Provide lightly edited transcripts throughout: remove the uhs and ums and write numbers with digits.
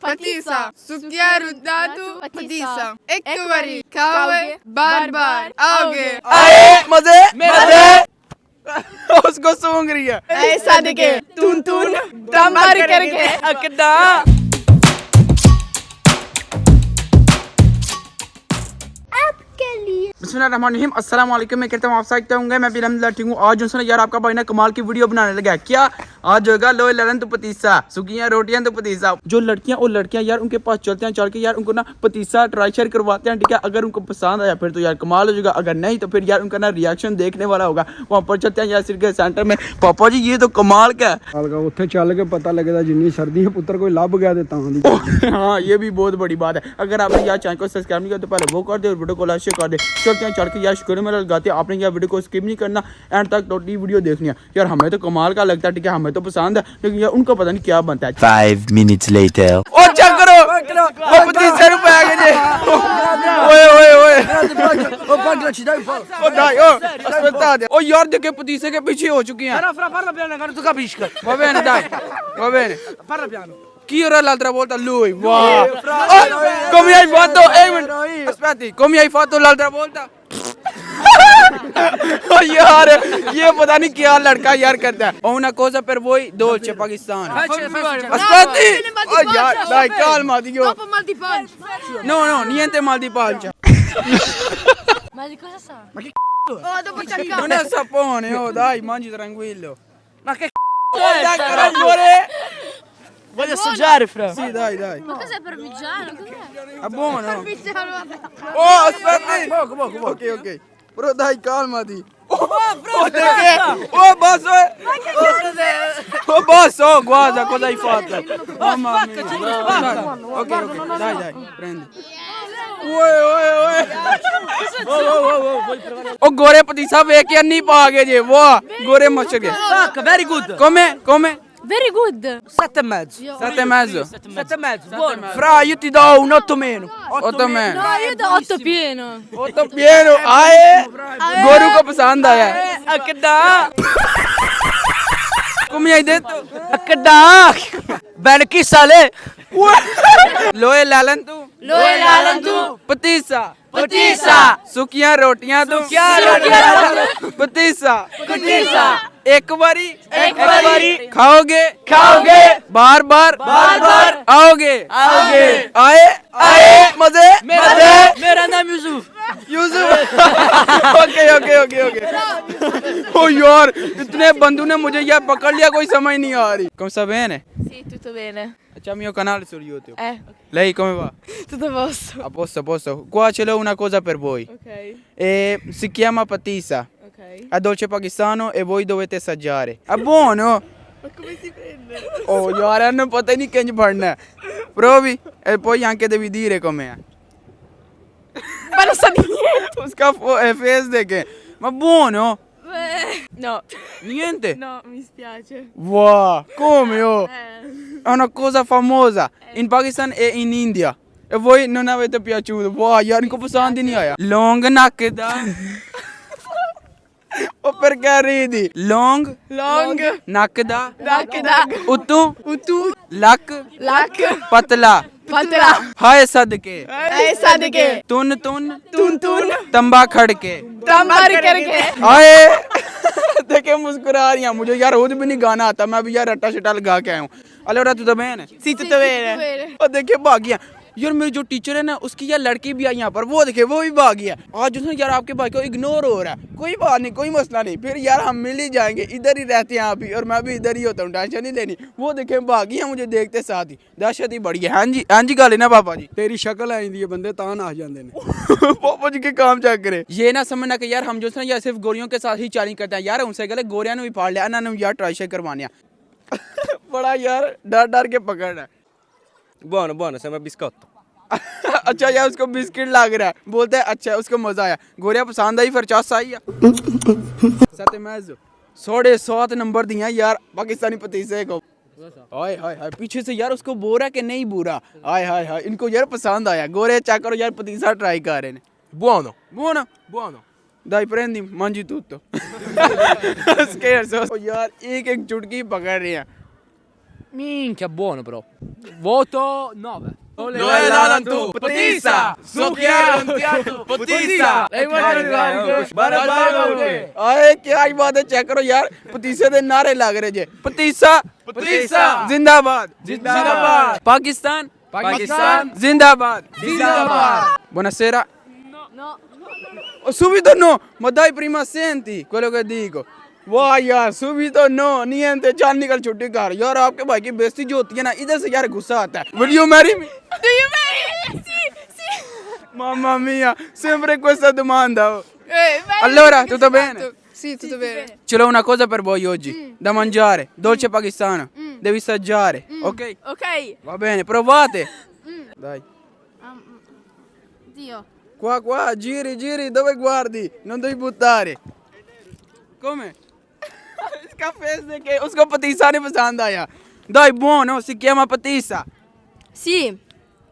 Patisa, succhiare dato, patisa. Ekvari, kawe, barbar, auge. आए मजे मजे उसको सूंघ रही है ऐसा देखे, तुन तुन, तंबार करके. अकदा बिस्मिल्लाहिर्रहमानिर्रहीम अस्सलाम वालेकुम। मैं कहता हूँ आप सकते होंगे मैं भी अलहम्दुलिल्लाह ठीक हूँ। आज जो यार आपका भाई ना कमाल की वीडियो बनाने लगा है। क्या आज होगा लोहे ललन तो पतीसा, सुखियाँ रोटियाँ तो पतीसा। जो लड़कियाँ और लड़कियाँ यार उनके पास चलते हैं, चल के यार उनको ना पतीसा ट्राई शेयर करवाते हैं, ठीक है। अगर उनको पसंद आया फिर तो यार कमाल हो जाएगा, अगर नहीं तो फिर यार उनका ना रिएक्शन देखने वाला होगा। वहाँ पर चलते हैं यार सिरके सेंटर में। पापा जी ये तो कमाल का है, उत्थे चल के पता लगेगा जिन्नी सर्दी है पुत्र कोई लभ गया देता हूँ। हाँ ये भी बहुत बड़ी बात है। अगर आपने यार चैनल को सब्सक्राइब नहीं किया तो पहले वो कर दे और वीडियो को लाइक शेयर कर दे। चलते हैं चल के यार शुक्र में लगाते हैं। आपने यार वीडियो को स्किप नहीं करना, एंड तक टोटली वीडियो देखनी है। यार हमें तो कमाल का लगता है, ठीक है, हमें तो पसंद है, लेकिन यार उनको पता नहीं क्या बनता है। 5 minutes later. और चेक करो वो 25 रुपए आ गए जी। ओए ओए ओए ओ दाई ओ अस्पताल दे। ओ यार देखे पतीसे के पीछे हो चुकी हैं। Va bene dai, va bene. Chi ora l'altra volta? Lui. Wow. Come hai fatto? Aspetti, come hai fatto l'altra volta? ओ यार ये पता नहीं क्या लड़का यार करता है। Una cosa per voi dolce pakistano. Aspetti. Oh यार dai calma Dio. Dopo mal di pancia. No, niente mal di pancia. Ma di cosa sa? Ma che Oh, dopo c'è il non è sapone, oh dai, mangi tranquillo. Ma che dai caramore. Voglio assaggiare, fra. Sì, dai. Ma cos'è parmigiano? Cos'è? È buono. Parmigiano. Oh, aspetta. Poco. Ok. Però dai, calmati. Oh, basso. Oh, basso, guarda cosa hai fatto. Mamma mia. Ok, dai, prendi. ओए ओ गोरे पतीसा वेख के नहीं पा गए जे वाह गोरे मच गए Very good. come Very good. 7,5. 7,5 7,5. Buono. fra io ti do un 8 meno 8 meno No, io do 8 pieno. 8 pieno आए गोरू को पसंद आया Akda. come hai detto Akda. Ben chi sale? लोहे लालन तू Loe lalan tu. पतीसा Patisa. सुखियां रोटियां तू पतीसा एक बारी खाओगे बार बार आओगे आए मजे Mera naam Yusuf. यूसुफ ओके ओ यार इतने बंधु ने मुझे यार पकड़ लिया, कोई समझ नहीं आ रही। Come sta bene? Sì, tutto bene. Facciamo mio canale su YouTube. Ok. Lei come va? Tutto a posto. A posto. Qua ce l'ho una cosa per voi. Ok. Si chiama patisa. Ok. È dolce pakistano e voi dovete assaggiare. È buono? Ma come si prende? Oh यार non पता नहीं कहीं पढ़ना है। Provi e poi anche devi dire com'è. Ma non sa di niente. उसका फेस देखे। Ma buono? No. Niente? No, mi spiace. Wow, come oh? È una cosa famosa in Pakistan e in India. E voi non avete piaciuto? Wow, यार इनको पसंद ही नहीं आया। Long नक दा। ओ perché ridi? Long नक दा उतू लक पतला हाय सदके ऐसा देखे, तुन तुन तंबा खड़के तंबार करके. आए देखे मुस्कुरा रही हैं। मुझे यार खुद भी नहीं गाना आता, मैं भी यार रट्टा शट्टा लगा के आया हूँ। allora tutto bene? Sì, tutto bene. और देखिए भागिया यार मेरी जो टीचर है ना उसकी यार लड़की भी आई यहाँ पर, वो देखिए वो भी भागी है। आज जो यार आपके भाई को इग्नोर हो रहा है, कोई बात नहीं, कोई मसला नहीं, फिर यार हम मिल ही जाएंगे, इधर ही रहते हैं आप ही और मैं भी इधर ही होता हूँ, टेंशन नहीं लेनी। वो देखे भागी है मुझे देखते साथ ही, दहशत ही बढ़ी है। हाँ जी गाली ना पापा जी तेरी शक्ल आई दी है बंदे तान आ जाते हैं। पापा जी के काम चेक करे। ये ना समझना कि यार हम जो यार सिर्फ गोरियों के साथ ही चैलेंज करते हैं यार, उनसे गले गोरियां ने भी फाड़ लिया ना यार ट्राई शेयर करवाने बड़ा यार डर के पकड़ रहा है। Buono, sembra biscotto. अच्छा यार उसको बिस्किट लग रहा है, बोलते हैं अच्छा उसको मजा आया। गोरिया पसंद आई फिर 50 आई 7.5 नंबर दिया यार पाकिस्तानी पतीसे को। हाय पीछे से यार उसको बोरा के नहीं बुरा। हाय इनको यार पसंद आया। गोरे चेक करो यार पतीसा ट्राई कर रहे हैं। Buono. Dai prendi mangi tutto। Scherzo यार एक चुटकी पकड़ रहे हैं। Minchia, buono però. Voto 9. Noel Alan tu Patissa Sukiya Patissa आए क्या ही बात है चेक करो यार पतीसे दे नारे लग रहे जे पतीसा पतीसा जिंदाबाद जिंदाबाद पाकिस्तान पाकिस्तान जिंदाबाद जिंदाबाद buonasera subito no ma dai prima senti quello che dico वाह यार subito no niente चल निकल छुट्टी कर यार आपके भाई की बेइज्जती जो होती है ना इधर से यार गुस्सा आता है will you marry me Do you marry? Sì. mamma mia sempre questa domanda Vai. allora tutto bene Sì, tutto bene. ce l'ho una cosa per voi oggi da mangiare dolce pakistano devi assaggiare ok Ok. va bene provate dai Dio. qua giri dove guardi non devi buttare come इसका फेस देखे उसको पतीसा नहीं पसंद आया dai buono si chiama patissa Sì,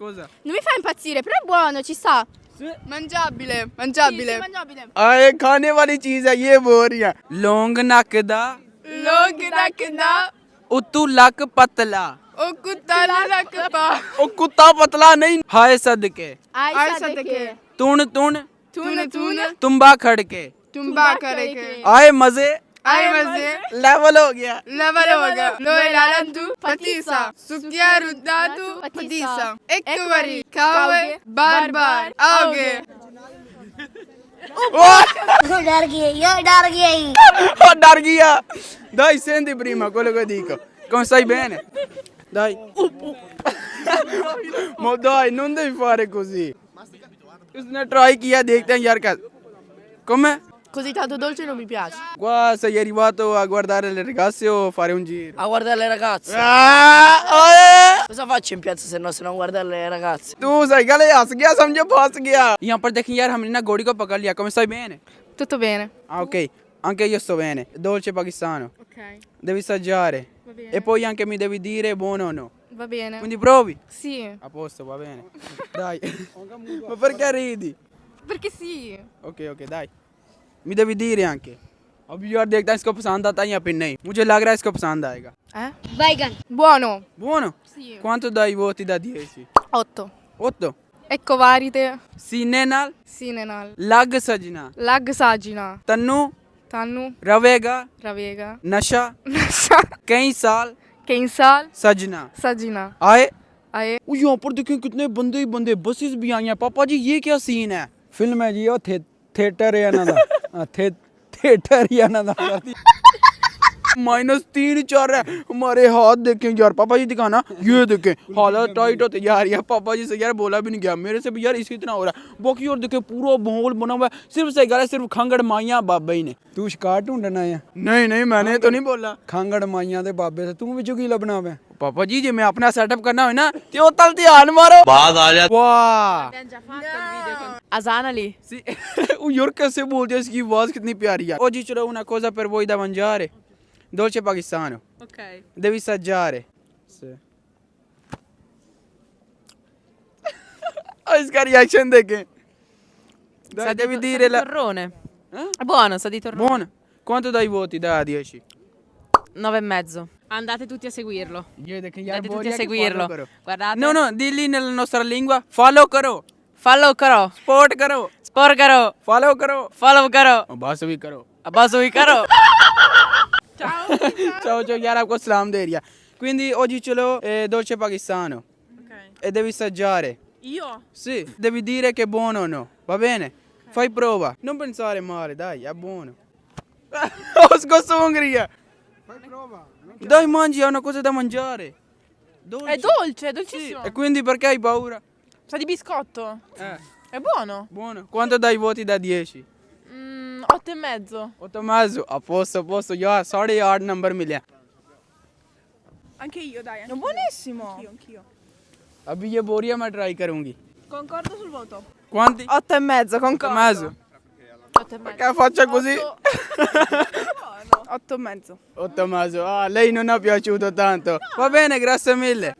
cosa non mi fa impazzire, però è buono, ci sta. Mangiabile, Sì, mangiabile. mangiabile. आए खाने वाली चीज है ये बोल रही है लौंग नक दा Log rakda. उत्तू लक पतला O kuttala rakda. ओ कुत्ता पतला नहीं हाय सदके Ai sadake. तुन Tuna. तुम्बा खड़के Tumba kareke. आए मजे Ai maze. लेवल हो गया Level hoga. Noel Alan tu Patissa. Sukiya Ruddatu Patissa. Ek vari. Kawe. Bar. Aoge. Dar gay. Oh, डर गया dai senti prima quello che dico come stai bene dai ma dai non devi fare così उसने ट्राई किया देखते हैं यार क्या come Così tanto dolce non mi piace. qua sei arrivato a guardare le ragazze o fare un giro A guardare le ragazze. ah, Cosa faccio in piazza se non guardare le ragazze? तू सही गले हंस गया समझो फंस गया यहाँ पर देखिए यार हमने ना घोड़ी को पकड़ लिया come stai bene Tutto bene. ah ok anche io sto bene dolce pakistano Ok. devi assaggiare Va bene. e poi anche mi devi dire buono o no Va bene. quindi provi Sì. a posto va bene dai ma perché ridi Perché sì. ok dai mi devi dire anche अभी यार देखता है इसको पसंद आता है या फिर नहीं मुझे लग रहा है इसको पसंद आएगा Baigan. Buono. buono Sì. quanto dai voti da 10 8. 8 Ecco varite. सीने नाल Sinenal. लग सजना Lag sagina. तन्नू Tannu. रवेगा Ravega. नशा Nasha. कई साल Kensal. सजना Sagina. आए Ae. ओ यहाँ पर देखें कितने बंदे ही बंदे बसेस भी आई हैं पापा जी ये क्या सीन है ਫਿਲਮ ਹੈ ਜੀ ਉਹ ਥੀਏਟਰ ਹੈ ਇਹਨਾਂ ਦਾ ਥੀਏਟਰ ਹੀ ਇਹਨਾਂ ਦਾ -3 चल रहा है हमारे हाथ देखें यार पापा जी दिखाना ये देखें हालत टाइट होते जा रही है पापा जी से यार बोला भी नहीं गया मेरे से भी यार इसी तरह हो रहा है बाकी और देखें पूरा माहौल बना हुआ है सिर्फ सही गल है सिर्फ खांगड़ माइया बाबा ही ने ਤੂੰ ਸ਼ਿਕਾਰ ਢੂੰਡਣਾ ਆ नहीं मैंने तो नहीं बोला ਖਾਂਗੜ ਮਾਈਆਂ ਦੇ ਬਾਬੇ ਤੇ ਤੂੰ ਵਿੱਚੋਂ ਕੀ ਲੱਭਣਾ ਵੇ पापा जी जे मैं अपना सेटअप करना हो ना तो तल ध्यान मारो बाद आ जा वाह Asanali. Sì. यार कैसे बोलते हैं इसकी आवाज कितनी प्यारी है oggi c'è una cosa per voi da mangiare dolce pakistano Ok. devi assaggiare sì. इसका रिएक्शन देखें dai devi dire la torrone. Eh? È buono, sa di torrone. buono quanto dai voti da 10 9,5. Andate tutti a seguirlo. ये देखें यार Andate बोल tutti a रहा है कि seguirlo. follow करो Guardate. no dilli nella nostra lingua follow करो Follow करो. sport करो Sport करो. follow करो Follow करो. बस भी करो Abbasso vi caro. ciao यार आपको सलाम दे रही है quindi oggi ce l'ho dolce pakistano e devi assaggiare Io? sì devi dire che è buono o no va bene fai prova non pensare male dai è buono उसको सूंघ रही है dai mangi è una cosa da mangiare È dolce, è sì. dolcissimo. e quindi perché hai paura Sa di biscotto. È buono. buono quanto dai voti da 10 8,5. 8,5 a posto यार 8.5 नंबर मिले Anche io, dai. È buonissimo. Anch'io. अभी ये बोरिया मैं ट्राई करूंगी Concordo sul voto. quanti 8,5, concordo. 8,5 perché faccia così 8,5. 8,5 ah lei non ha piaciuto tanto va bene grazie mille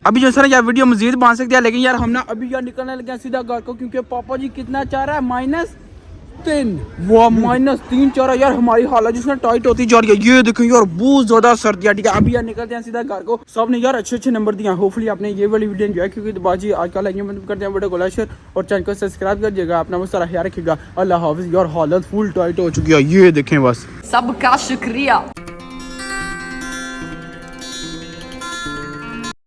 अभी जो सर यार वीडियो मजीद बन सकती है लेकिन यार हम ना अभी यार निकलने लगे हैं सीधा घर को क्योंकि पापा जी कितना चाह रहा है -3। वो -3 4 यार हमारी हालत जिसमें टाइट होती जा रही है। ये देखें यार बहुत ज्यादा सर्दी है। ठीक है अभी यार निकलते हैं सीधा घर को। सबने यार अच्छे नंबर दिए। होपफुली आपने ये वाली वीडियो एंजॉय क्योंकि तो बाजी आज का लाइक मतलब करते हैं वीडियो को लाइक शेयर और चैनल को सब्सक्राइब करिएगा। अपना बहुत सारा ख्याल रखिएगा। अल्लाह हाफिज़। यार हालत फुल टाइट हो चुकी है। ये देखें बस सबका शुक्रिया।